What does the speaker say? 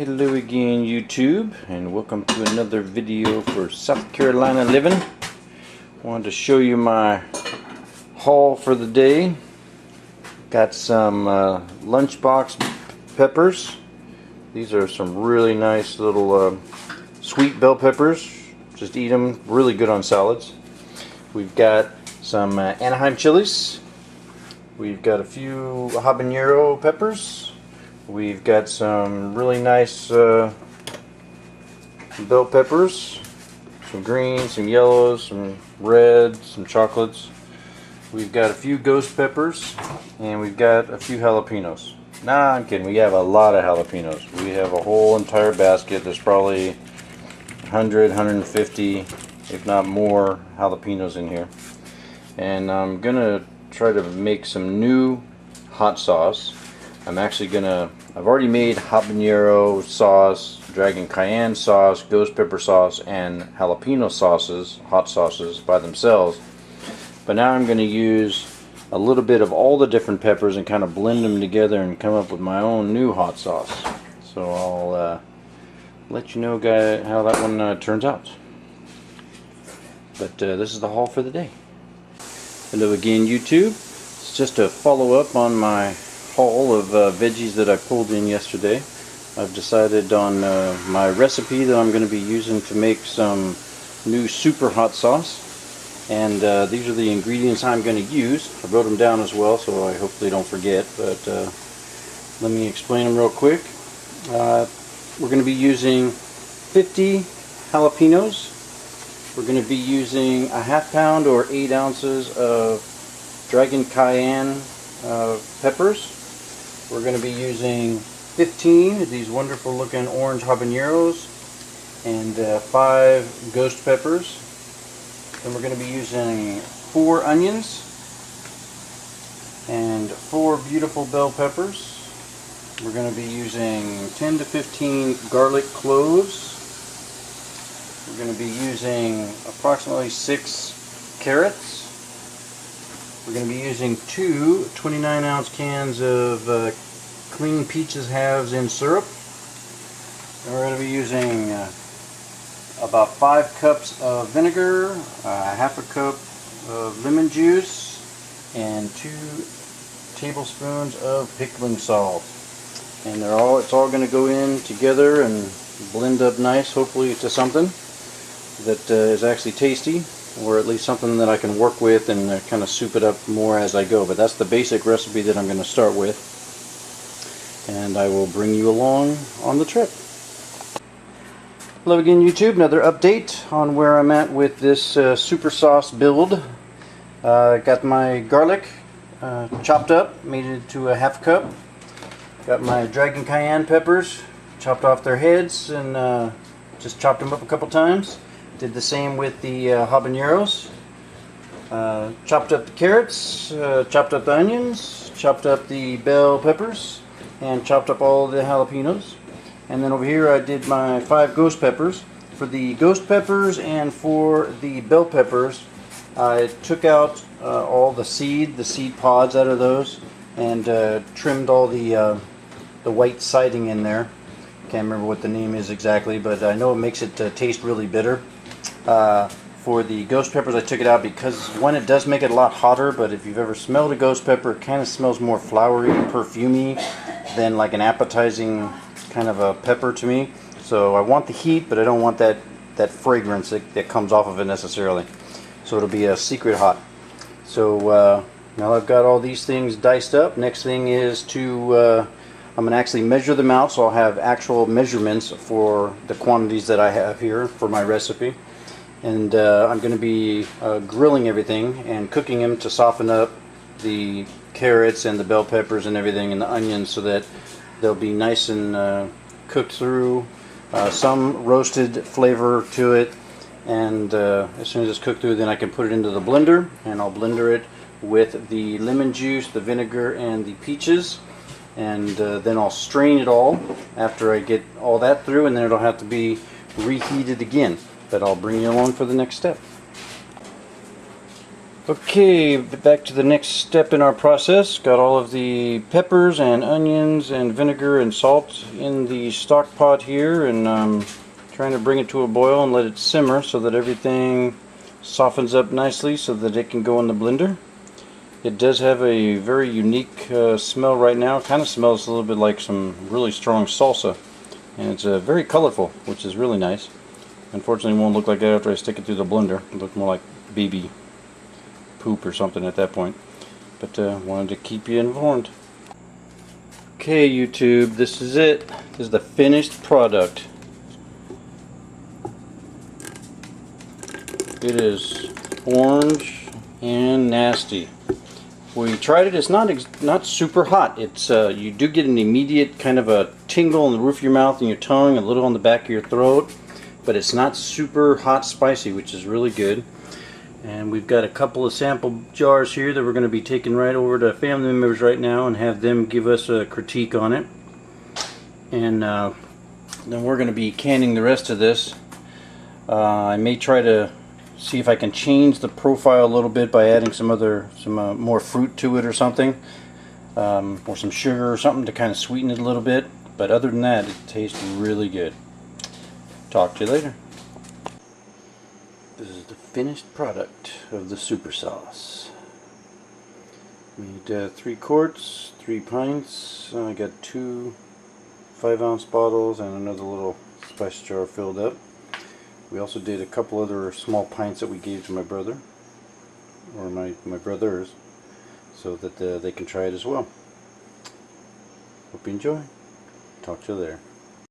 Hello again, YouTube, and welcome to another video for South Carolina living. Wanted to show you my haul for the day. Got some lunchbox peppers. These are some really nice little sweet bell peppers. Just eat them, really good on salads. We've got some Anaheim chilies. We've got a few Habanero Peppers. We've got some really nice bell peppers, some greens, some yellows, some reds, some chocolates. We've got a few ghost peppers, and we've got a few jalapenos. Nah, I'm kidding. We have a lot of jalapenos. We have a whole entire basket. There's probably 100, 150, if not more, jalapenos in here. And I'm gonna try to make some new hot sauce. I've already made habanero sauce, dragon cayenne sauce, ghost pepper sauce, and jalapeno sauces, hot sauces by themselves. But now I'm going to use a little bit of all the different peppers and kind of blend them together and come up with my own new hot sauce. So I'll let you know, guys, how that one turns out. But this is the haul for the day. Hello again, YouTube. It's just a follow-up on my haul of veggies that I pulled in yesterday. I've decided on my recipe that I'm going to be using to make some new super hot sauce, and these are the ingredients I'm going to use. I wrote them down as well, so I hopefully don't forget, but let me explain them real quick. We're going to be using 50 jalapenos. We're going to be using a ½ pound or 8 ounces of dragon cayenne peppers. We're going to be using 15 of these wonderful looking orange habaneros and 5 ghost peppers. Then we're going to be using 4 onions and 4 beautiful bell peppers. We're going to be using 10 to 15 garlic cloves. We're going to be using approximately 6 carrots. We're going to be using 2 29-ounce cans of clean peaches halves in syrup. And we're going to be using about 5 cups of vinegar, ½ a cup of lemon juice, and 2 tablespoons of pickling salt. And it's all going to go in together and blend up nice, hopefully to something that is actually tasty, or at least something that I can work with and kind of soup it up more as I go. But that's the basic recipe that I'm going to start with, and I will bring you along on the trip. Hello again, YouTube. Another update on where I'm at with this super sauce build. Got my garlic chopped up, made it to a ½ cup. Got my dragon cayenne peppers, chopped off their heads and just chopped them up a couple times. Did the same with the habaneros. Chopped up the carrots, chopped up the onions, chopped up the bell peppers, and chopped up all the jalapenos. And then over here I did my 5 ghost peppers. For the ghost peppers and for the bell peppers, I took out all the seed pods out of those, and trimmed all the white siding in there. Can't remember what the name is exactly, but I know it makes it taste really bitter. For the ghost peppers, I took it out because, one, it does make it a lot hotter, but if you've ever smelled a ghost pepper, it kind of smells more flowery, perfumey than like an appetizing kind of a pepper to me. So I want the heat, but I don't want that fragrance that comes off of it necessarily. So it'll be a secret hot. So now I've got all these things diced up. Next thing is to I'm going to actually measure them out, so I'll have actual measurements for the quantities that I have here for my recipe. And I'm going to be grilling everything and cooking them to soften up the carrots and the bell peppers and everything and the onions, so that they'll be nice and cooked through. Some roasted flavor to it, and as soon as it's cooked through, then I can put it into the blender, and I'll blender it with the lemon juice, the vinegar, and the peaches. And then I'll strain it all after I get all that through, and then it'll have to be reheated again. But I'll bring you along for the next step. Okay, back to the next step in our process. Got all of the peppers and onions and vinegar and salt in the stock pot here, and trying to bring it to a boil and let it simmer so that everything softens up nicely so that it can go in the blender. It does have a very unique smell right now. It kind of smells a little bit like some really strong salsa, and it's very colorful, which is really nice. Unfortunately, it won't look like that after I stick it through the blender. It'll look more like baby poop or something at that point, but wanted to keep you informed. Okay, YouTube, this is it. This is the finished product. It is orange and nasty. We tried it. It's not super hot. It's you do get an immediate kind of a tingle in the roof of your mouth and your tongue, a little on the back of your throat, but it's not super hot spicy, which is really good. And we've got a couple of sample jars here that we're going to be taking right over to family members right now and have them give us a critique on it. And then we're going to be canning the rest of this. I may try to see if I can change the profile a little bit by adding some more fruit to it or something, or some sugar or something to kind of sweeten it a little bit. But other than that, it tastes really good. Talk to you later. This is the finished product of the super sauce. Made 3 quarts, 3 pints. I got 2 5-ounce bottles and another little spice jar filled up. We also did a couple other small pints that we gave to my brother, or my brothers, so that they can try it as well. Hope you enjoy. Talk to you later.